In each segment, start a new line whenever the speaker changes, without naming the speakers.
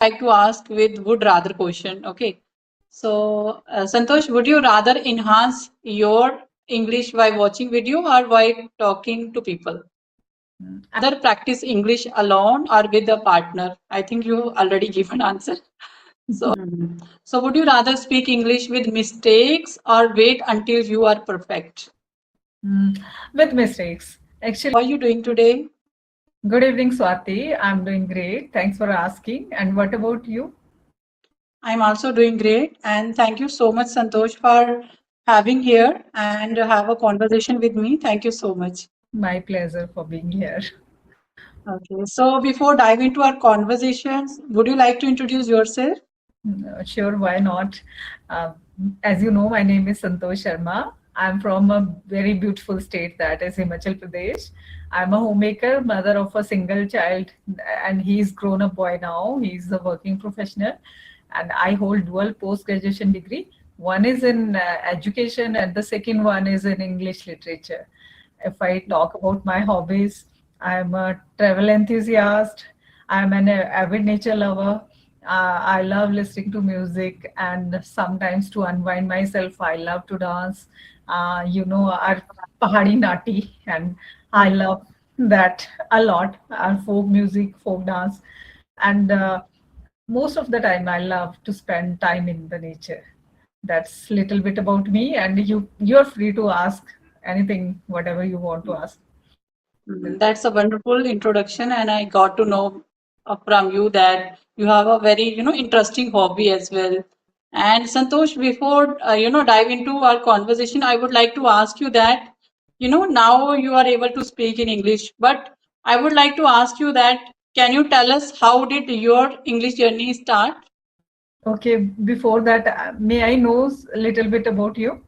like to ask with would rather question. Okay. So, Santosh, would you rather enhance your English by watching video or by talking to people? Rather practice English alone or with a partner? I think you already given answer. So, so would you rather speak English with mistakes or wait until you are perfect?
Mm, with mistakes.
How
Actually,
are you doing today?
good evening, Swati. I'm doing great. Thanks for asking. And what about you?
I'm also doing great. And thank you so much, Santosh, for having here and have a conversation with me. Thank you so much.
My pleasure for being here.
Okay. So before dive into our conversations, would you like to introduce yourself?
Sure, why not? Uh, as you know, my name is Santosh Sharma. I'm from a very beautiful state that is Himachal Pradesh. I'm a homemaker, mother of a single child, and he's grown up boy now. He's a working professional, and I hold dual post graduation degree. One is in education, and the second one is in English literature. If I talk about my hobbies, I'm a travel enthusiast. I'm an avid nature lover. I love listening to music, and sometimes to unwind myself, I love to dance. Our Pahadi Nati, and I love that a lot. Our folk music, folk dance, and most of the time, I love to spend time in the nature. That's little bit about me, and you're free to ask anything, whatever you want to ask.
That's a wonderful introduction, and I got to know from you that you have a very, interesting hobby as well. And Santosh, before dive into our conversation, I would like to ask you that, now you are able to speak in English, but I would like to ask you that, can you tell us how did your English journey start?
Okay, before that, may I know a little bit about you?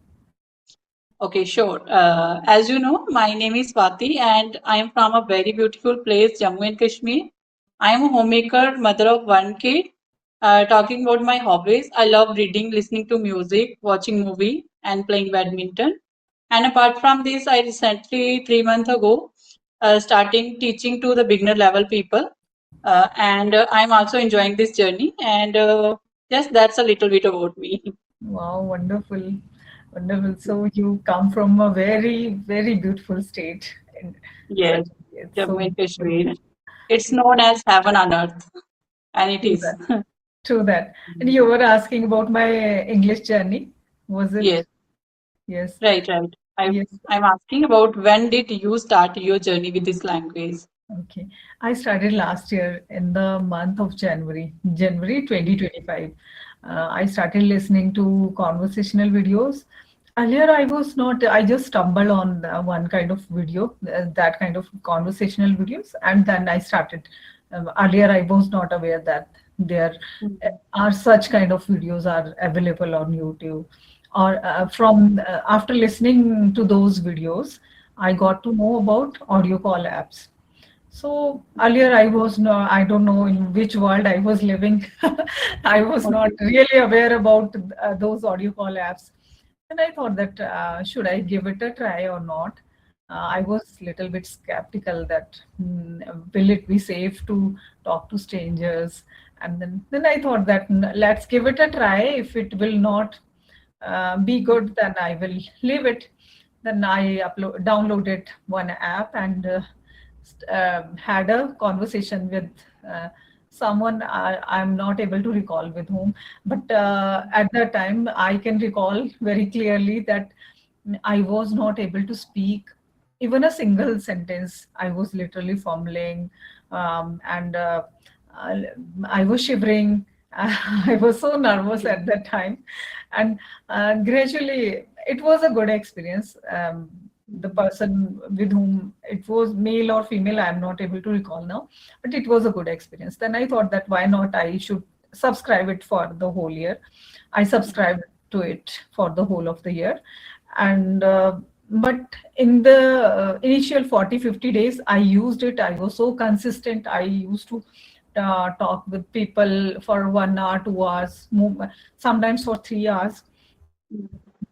Okay, sure. As you know, my name is Swati and I am from a very beautiful place, Jammu and Kashmir. I am a homemaker, mother of one kid. Talking about my hobbies, I love reading, listening to music, watching movie, and playing badminton. And apart from this, I recently, 3 months ago, starting teaching to the beginner level people. And I'm also enjoying this journey. And yes, that's a little bit about me.
Wow, wonderful, wonderful. So you come from a very, very beautiful state, and
Yes,
such it's so
Jammu and
beautiful.
Kashmir. It's known as heaven on earth, and it
True
is.
that. True that. And you were asking about my English journey, was it?
Yes,
Yes.
right, right.
Yes.
I'm asking about when did you start your journey with this language?
Okay. I started last year in the month of January 2025. I started listening to conversational videos. Earlier, I was not, I just stumbled on one kind of video, that kind of conversational videos, and then I started. Earlier, I was not aware that there are such kind of videos are available on YouTube. Or from after listening to those videos, I got to know about audio call apps. So earlier I was no, I don't know in which world I was living. I was not
Okay.
really aware about those audio call apps. And I thought that should I give it a try or not? I was little bit skeptical that will it be safe to talk to strangers? And then I thought that let's give it a try. If it will not be good, then I will leave it. Then I downloaded one app and had a conversation with someone I'm not able to recall with whom, but at that time I can recall very clearly that I was not able to speak even a single sentence. I was literally fumbling, and I I was shivering. I was so nervous at that time, and gradually it was a good experience. The person with whom it was male or female, I'm not able to recall now, but it was a good experience. Then I thought that why not I should subscribe it for the whole year. I subscribed to it for the whole of the year, and but in the initial 40-50 days I used it. I was so consistent. I used to talk with people for 1 hour, 2 hours, sometimes for 3 hours.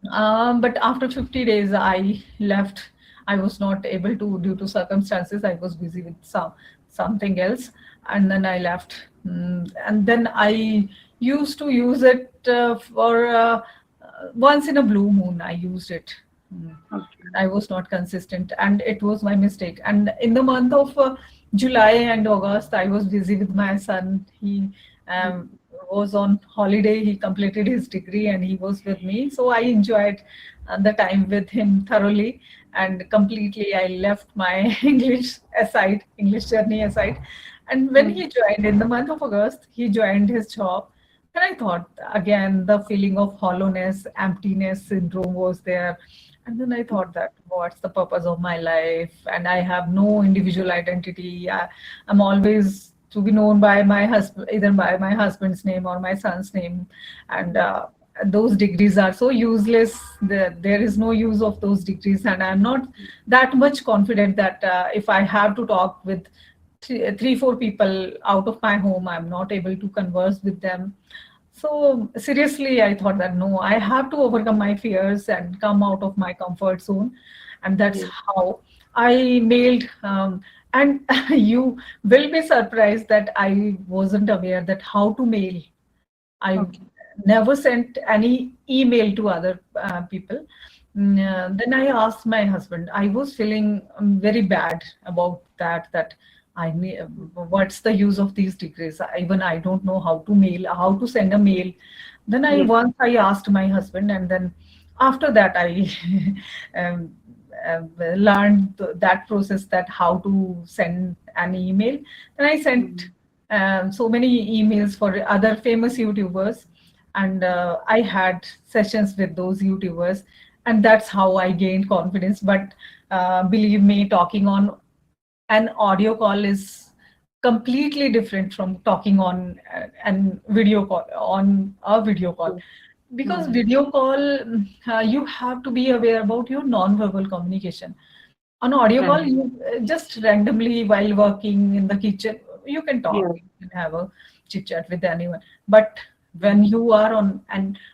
But after 50 days, I left. I was not able to due to circumstances. I was busy with something else, and then I left. And then I used to use it for once in a blue moon. I used it. Mm.
Okay.
I was not consistent, and it was my mistake. And in the month of July and August, I was busy with my son. He um, was on holiday. He completed his degree, and he was with me. So I enjoyed the time with him thoroughly and completely. I left my English journey aside. And when
Mm,
he joined in the month of August, he joined his job. And I thought again, the feeling of hollowness, emptiness syndrome was there. And then I thought that what's the purpose of my life? And I have no individual identity. I'm always to be known by my husband, either by my husband's name or my son's name. And those degrees are so useless. There is no use of those degrees. And I'm not that much confident that if I have to talk with three, four people out of my home, I'm not able to converse with them. So seriously, I thought that no, I have to overcome my fears and come out of my comfort zone. And that's
yes.
how I mailed. And you will be surprised that I wasn't aware that how to mail. I
Okay.
never sent any email to other people. Then I asked my husband. I was feeling very bad about that. That I need. What's the use of these degrees? Even I don't know how to mail, how to send a mail. Then
Yes.
I asked my husband, and then after that I um, learned that process, that how to send an email. Then I sent
Mm,
so many emails for other famous YouTubers, and I had sessions with those YouTubers, and that's how I gained confidence. But believe me, talking on an audio call is completely different from talking on an video call, on a video call.
yes.
Because
Mm,
video call, you have to be aware about your non-verbal communication. On audio call,
right.
you just randomly while working in the kitchen, you can talk,
Yes.
you can have a chit chat with anyone. But when you are on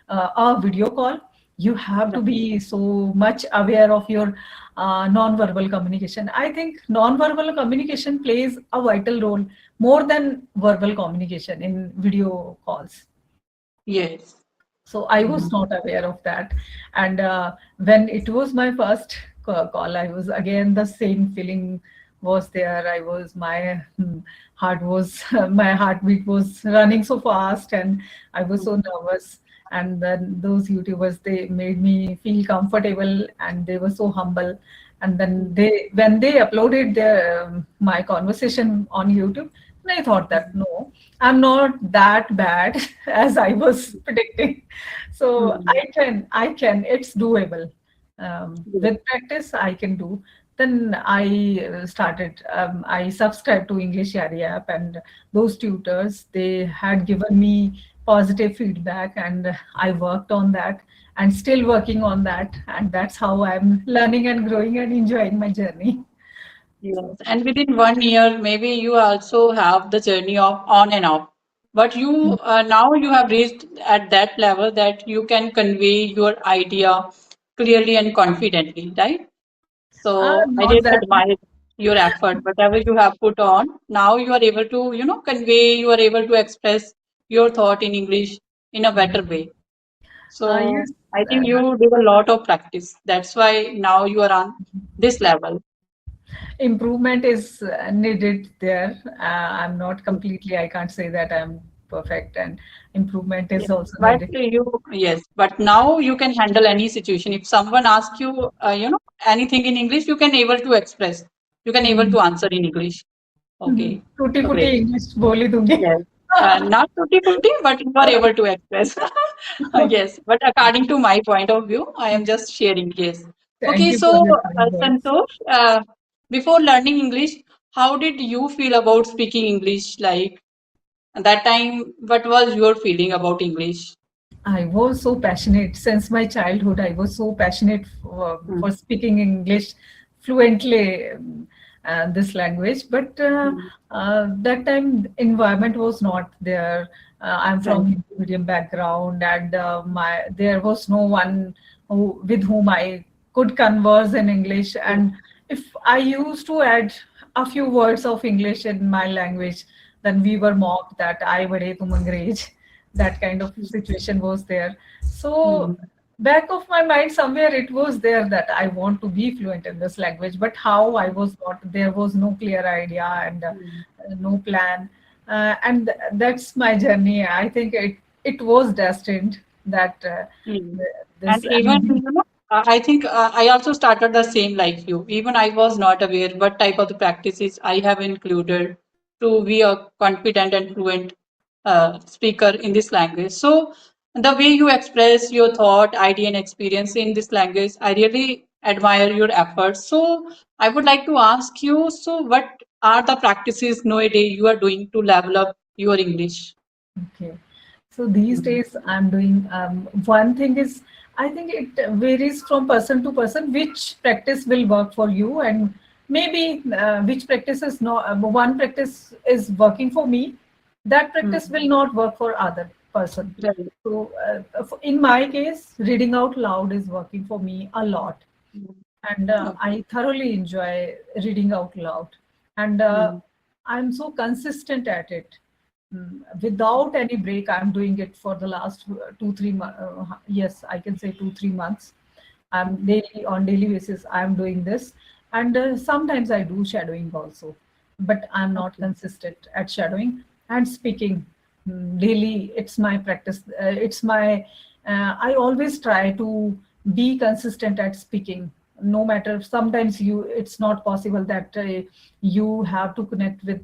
a video call, you have to
Right.
be so much aware of your non-verbal communication. I think non-verbal communication plays a vital role more than verbal communication in video calls.
Yes.
So I was
Mm,
not aware of that. And when it was my first call, I was again, the same feeling was there. I was my heart was my heartbeat was running so fast, and I was
mm,
so nervous. And then those YouTubers, they made me feel comfortable, and they were so humble. And then
mm,
they, when they uploaded their my conversation on YouTube, and I thought that
mm,
no, I'm not that bad as I was predicting. So
mm,
I can, it's doable.
yes.
With practice, I can do. Then I started, I subscribed to English Yari app, and those tutors, they had given me positive feedback, and I worked on that and still working on that. And that's how I'm learning and growing and enjoying my journey.
Yes, and within 1 year, maybe you also have the journey of on and off. But you now you have reached at that level that you can convey your idea clearly and confidently, right? So I
Not
really
that much.
admire your effort, whatever you have put on. Now you are able to, convey, you are able to express your thought in English in a better way. So
Yes,
I think
that
you did a lot of practice. That's why now you are on this level.
improvement is needed there. I'm not completely, I can't say that I'm perfect, and improvement is
Yes,
also
but
needed.
yes, but now you can handle any situation. If someone asks you, anything in English, you can able to express. You can able to answer in English. Okay,
टूटी
so
फूटी
great.
English बोल ही दूंगी.
Yes, not tutti frutti, but you are able to express. Yes, but according to my point of view, I am just sharing. Yes.
Thank
Okay,
you for
so
your kind words.
Santosh, before learning English, how did you feel about speaking English? Like at that time, what was your feeling about English?
I was so passionate since my childhood. I was so passionate for
Mm,
speaking English fluently, this language. But
mm,
that time, environment was not there. I'm
right.
from Hindi medium background, and my there was no one with whom I could converse in English.
Yes.
And if I used to add a few words of English in my language, then we were mocked that I bade tum angrez. That kind of situation was there. So
Mm,
back of my mind somewhere it was there that I want to be fluent in this language, but how I was not, there was no clear idea and
mm,
no plan. And that's my journey. I think it was destined that
mm. And
this
even, I think I also started the same like you. Even I was not aware what type of the practices I have included to be a confident and fluent speaker in this language. So the way you express your thought, idea, and experience in this language, I really admire your efforts. So I would like to ask you, so what are the practices nowadays you are doing to level up your English?
Okay. So these
Mm,
days I'm doing one thing is I think it varies from person to person which practice will work for you, and maybe which practice is not one practice is working for me, that practice
mm,
will not work for other person.
right.
So in my case, reading out loud is working for me a lot,
Mm,
and
okay.
I thoroughly enjoy reading out loud, and
Mm,
I'm so consistent at it. Without any break, I'm doing it for the last 2 3 months. Yes, I can say 2 3 months. I'm
mm,
daily on daily basis. I'm doing this, and sometimes I do shadowing also, but I'm not
okay.
consistent at shadowing and speaking. Daily, it's my practice. It's my. I always try to be consistent at speaking. No matter sometimes it's not possible that you have to connect with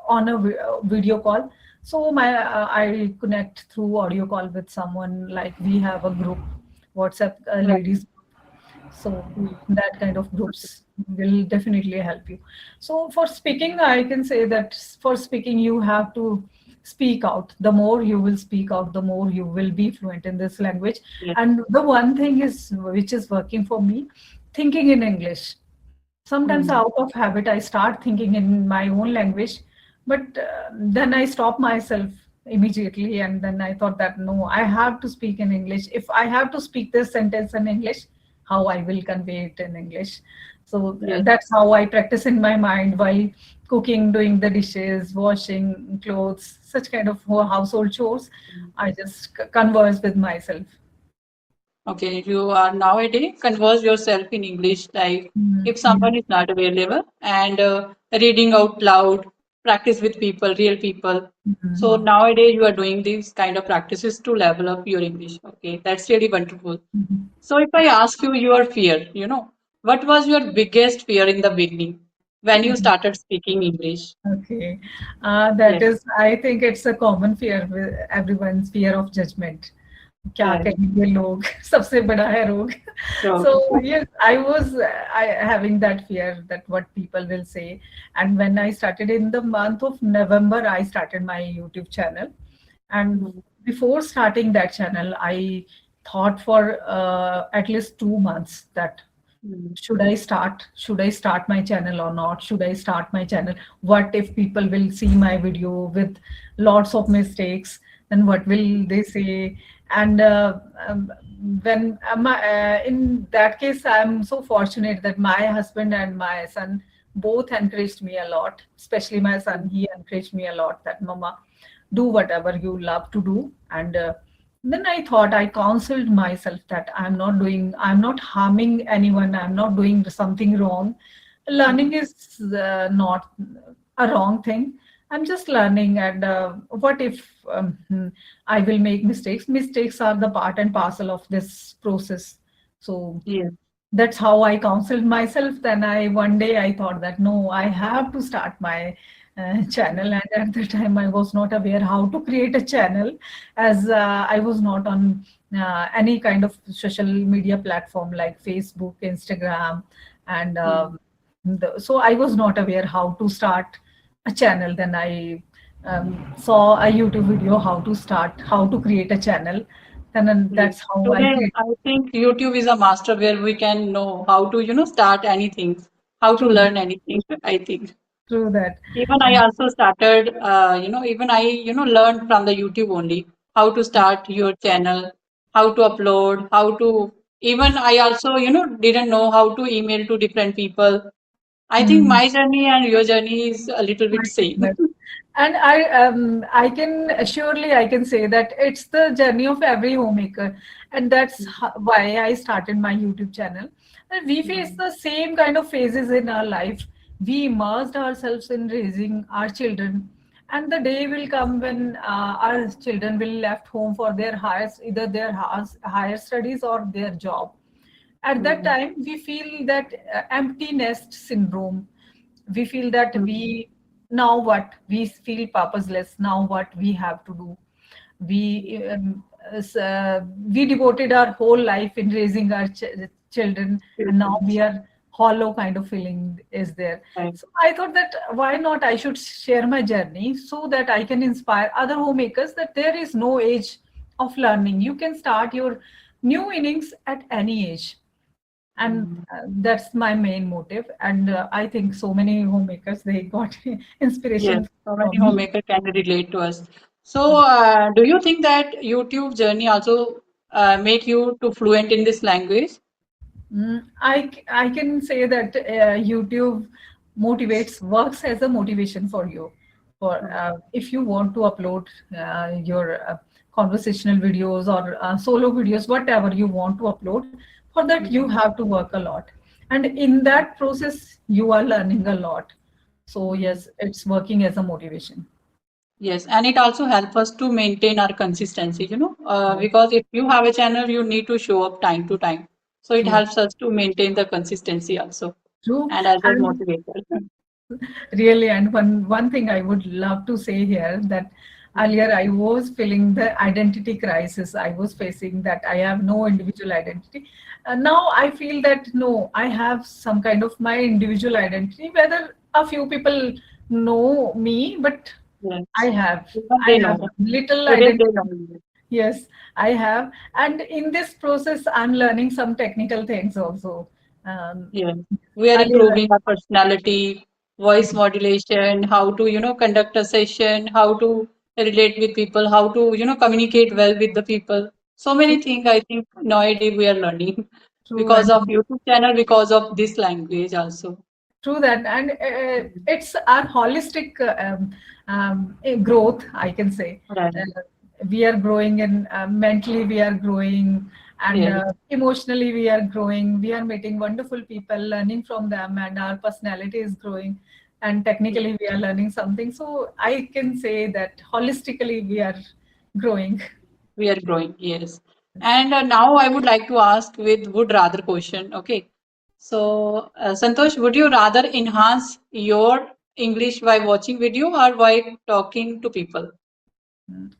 on a video call. So I connect through audio call with someone. Like we have a group, WhatsApp
Right.
ladies, so
Mm,
that kind of
okay.
groups will definitely help you. So for speaking, I can say that for speaking, you have to speak out. The more you will speak out, the more you will be fluent in this language.
Yes.
And the one thing is which is working for me, thinking in English. Sometimes
Mm,
out of habit, I start thinking in my own language, but then I stop myself immediately. And then I thought that no, I have to speak in English. If I have to speak this sentence in English, how I will convey it in English. So
yes.
that's how I practice in my mind while cooking, doing the dishes, washing clothes, such kind of household chores.
Mm.
I just converse with myself.
Okay, you are nowadays converse yourself in English, like
Mm,
if
mm,
someone is not available and reading out loud, practice with people, real people. So
mm,
nowadays you are doing these kind of practices to level up your English. Okay, that's really wonderful.
mm.
So if I ask you your fear, what was your biggest fear in the beginning when you started speaking English?
Okay, that
Yes,
is, I think it's a common fear with everyone's fear of judgment. क्या
right.
कहेंगे लोग सबसे बड़ा है रोग.
So,
So yes, I was having that fear that what people will say. And when I started in the month of November, I started my YouTube channel. And
mm,
before starting that channel, I thought for at least 2 months that
mm,
should I start my channel or not? Should I start my channel? What if people will see my video with lots of mistakes? Then what will they say? And when in that case, I'm so fortunate that my husband and my son both encouraged me a lot. Especially my son,
mm,
he encouraged me a lot that Mama, do whatever you love to do. And then I thought, I counseled myself that I'm not harming anyone, I'm not doing something wrong. Learning
mm,
is not a wrong thing. I'm just learning, and what if I will make mistakes? Mistakes are the part and parcel of this process. So
yes,
that's how I counseled myself. Then I one day I thought that no, I have to start my channel. And at the time I was not aware how to create a channel, as I was not on any kind of social media platform like Facebook, Instagram, and
mm,
so I was not aware how to start a channel. Then I saw a YouTube video how to create a channel. Then
yes.
that's how I
Today,
created.
I think YouTube is a master where we can know how to, start anything, how to
True,
learn anything, I think.
true that.
Even I also started, even I, learned from the YouTube only how to start your channel, how to upload, even I also, didn't know how to email to different people. I think
Mm,
my journey and your journey is a little bit
quite
same.
similar. And I can surely I can say that it's the journey of every homemaker, and that's why I started my YouTube channel. And we face
Mhm.
the same kind of phases in our life. We immersed ourselves in raising our children, and the day will come when our children will left home for their either their higher studies or their job. At that
Mhm.
time we feel that empty nest syndrome. We feel that
Mhm.
we now what we feel purposeless. Now what we have to do? We um, s- uh, we devoted our whole life in raising our children, and now
Children.
we are hollow kind of feeling is there.
Right.
So I thought that why not I should share my journey so that I can inspire other homemakers that there is no age of learning. You can start your new innings at any age. And
Mhm.
that's my main motive. And I think so many homemakers they got
Yes,
inspiration
so many
from me.
homemakers can relate to us. So, do you think that YouTube journey also make you to fluent in this language?
I can say that YouTube motivates works as a motivation for you. For if you want to upload your conversational videos or solo videos, whatever you want to upload, for that you
Mhm.
have to work a lot, and in that process you are learning a lot. So
Mhm.
yes, it's working as a motivation.
Yes, and it also helps us to maintain our consistency,
Yes,
because if you have a channel, you need to show up time to time. So it
true,
helps us to maintain the consistency also,
true.
and as a
And
motivator.
really, and one thing I would love to say here that earlier I was feeling the identity crisis. I was facing that I have no individual identity. Now I feel that no, I have some kind of my individual identity. Whether a few people know me, but I
Yes,
have
even
I
they
have
know.
little
Today they
identity.
know you.
Yes, I have, and in this process, I'm learning some technical things also. Um,
Yes, we are
earlier,
improving our personality, voice modulation, how to, conduct a session, how to relate with people, how to, communicate well with the people. So
true,
many things I think nowadays we are learning
true,
because of
and
YouTube channel, because of this language also.
true that, and
Mhm.
it's our holistic growth, I can say.
Right.
Uh, we are growing, and mentally we are growing, and
Yes,
emotionally we are growing. We are meeting wonderful people, learning from them, and our personality is growing. And
yes,
technically we are learning something. So I can say that holistically we are growing.
we are growing. Yes. And now I would like to ask with would rather question. Okay. So, Santosh, would you rather enhance your English by watching video or by talking to people?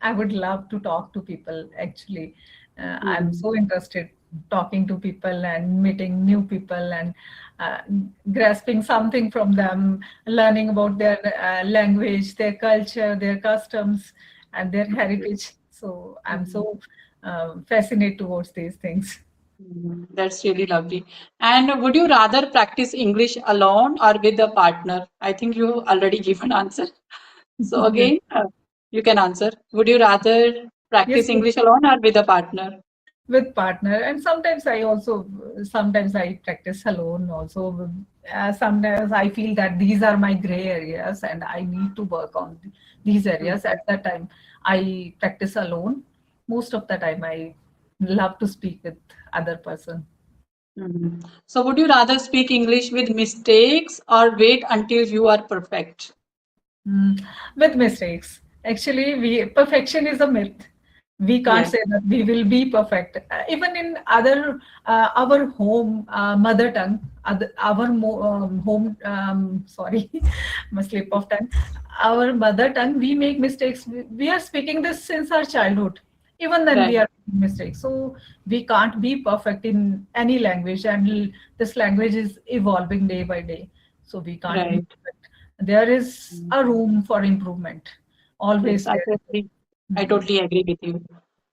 I would love to talk to people actually. I'm
Mhm.
so interested talking to people and meeting new people and uh, grasping something from them, learning about their language, their culture, their customs, and their heritage. So I'm
Mhm.
so fascinated towards these things.
Mhm. That's really lovely. And would you rather practice English alone or with a partner? I think you already given answer. So
Yes.
again, you can answer. Would you rather
Yes,
practice English alone or with a partner?
with partner, and sometimes I practice alone also. Sometimes I feel that these are my gray areas and I need to work on these areas.
Mhm.
At that time I practice alone. Most of the time I love to speak with other person.
Mhm. So would you rather speak English with mistakes or wait until you are perfect?
Mm, with mistakes. Actually, we perfection is a myth. We can't
Yes,
say that we will be perfect. Even in other our home mother tongue, home. Sorry, my slip of tongue. Our mother tongue, we make mistakes. We are speaking this since our childhood. Even then, we
right,
are making mistakes. So we can't be perfect in any language, and this language is evolving day by day. So we can't be
right.
perfect. There is
Mm.
a room for improvement,
Yes,
always there.
I
Hmm.
totally agree with you.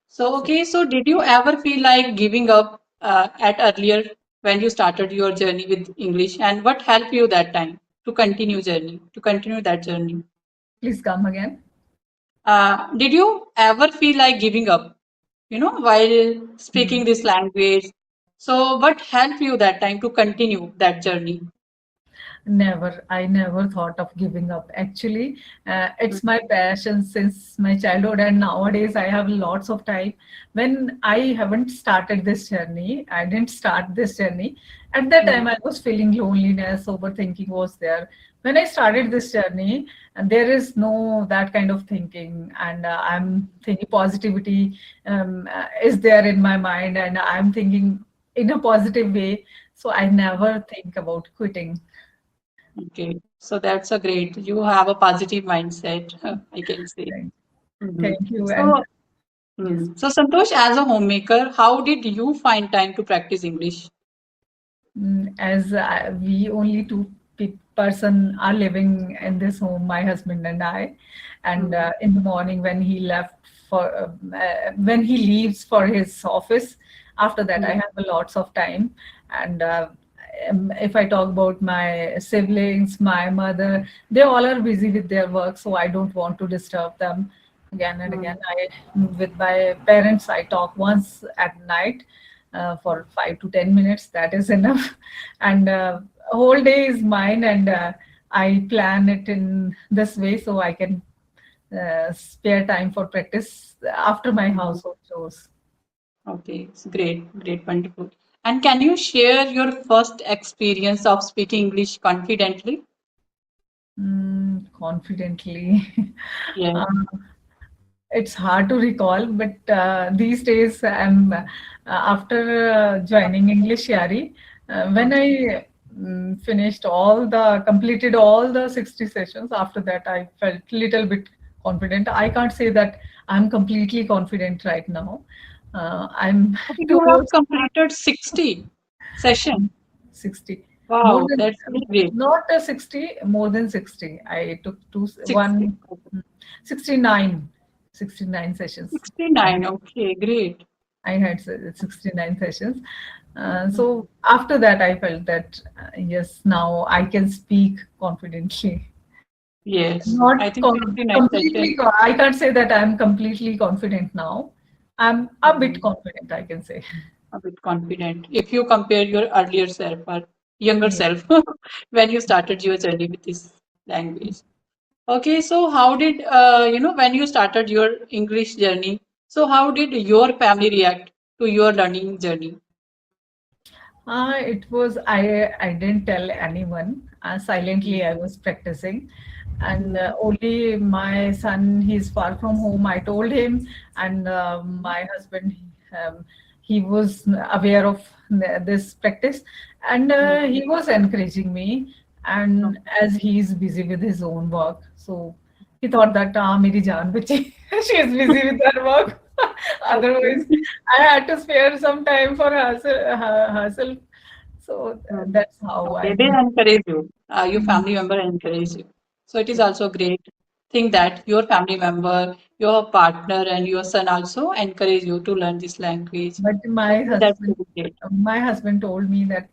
So,
So
okay, so did you ever feel like giving up at earlier when you started your journey with English, and what helped you that time to continue that journey?
please come again.
Did you ever feel like giving up, while
Hmm.
speaking this language? So, what helped you that time to continue that journey?
Never. I never thought of giving up. Actually, it's my passion since my childhood, and nowadays I have lots of time. When I haven't started this journey, I didn't start this journey. At that
Mm,
time, I was feeling loneliness, overthinking was there. When I started this journey, and there is no that kind of thinking, and I'm thinking positivity is there in my mind, and I'm thinking in a positive way. So I never think about quitting.
okay, so that's a great. You have a positive mindset, I can say.
Thank
Mhm.
thank you. And
So,
yes,
so Santosh, as a homemaker, how did you find time to practice English?
as we only two person are living in this home, my husband and I, and
Mm,
in the morning when he left for when he leaves for his office, after that I
mm,
have a lots of time, and if I talk about my siblings, my mother, they all are busy with their work, so I don't want to disturb them again and again.
mm,
I with my parents I talk once at night for 5 to 10 minutes. That is enough, and whole day is mine, and I plan it in this way so I can spare time for practice after my
mm.
household chores.
Okay, it's great, great, wonderful. And can you share your first experience of speaking English confidently?
Confidently.
Yeah.
uh, it's hard to recall, but these days I'm after joining English Yari. When
Okay.
I finished completed all the 60 sessions, after that I felt little bit confident. I can't say that I'm completely confident right now. I'm
Okay, you have
towards
completed 60 session.
60. More
Wow,
than
that's really great.
not 60, more than 60. I took
60.
69, 69 sessions.
69. Okay, great.
I had 69 sessions.
Mhm.
So after that, I felt that yes, now I can speak confidently.
Yes, I
Not
think 69 session.
completely. I can't say that I'm completely confident now. I'm a bit
Mhm.
confident, I can say.
A bit confident. If you compare your earlier self or younger
Yeah.
self when you started your journey with this language. Okay, so how did when you started your English journey? So how did your family react to your learning journey?
It was I didn't tell anyone. Silently, I was practicing, and
Mm,
only my son. He's far from home. I told him, and my husband. Um, he was aware of this practice, and
mm,
he was encouraging me. And
okay.
as he's busy with his own work, so he thought that meri jaan bachi. She is busy with her work.
Okay.
Otherwise, I had to spare some time for herself. So
Mm.
that's how
Okay,
I.
they encourage you. Your
Mm.
family member encourage you. So it is also a great thing that your family member, your partner, and your son also encourage you to learn this language.
But
Okay, that's really great.
my husband told me that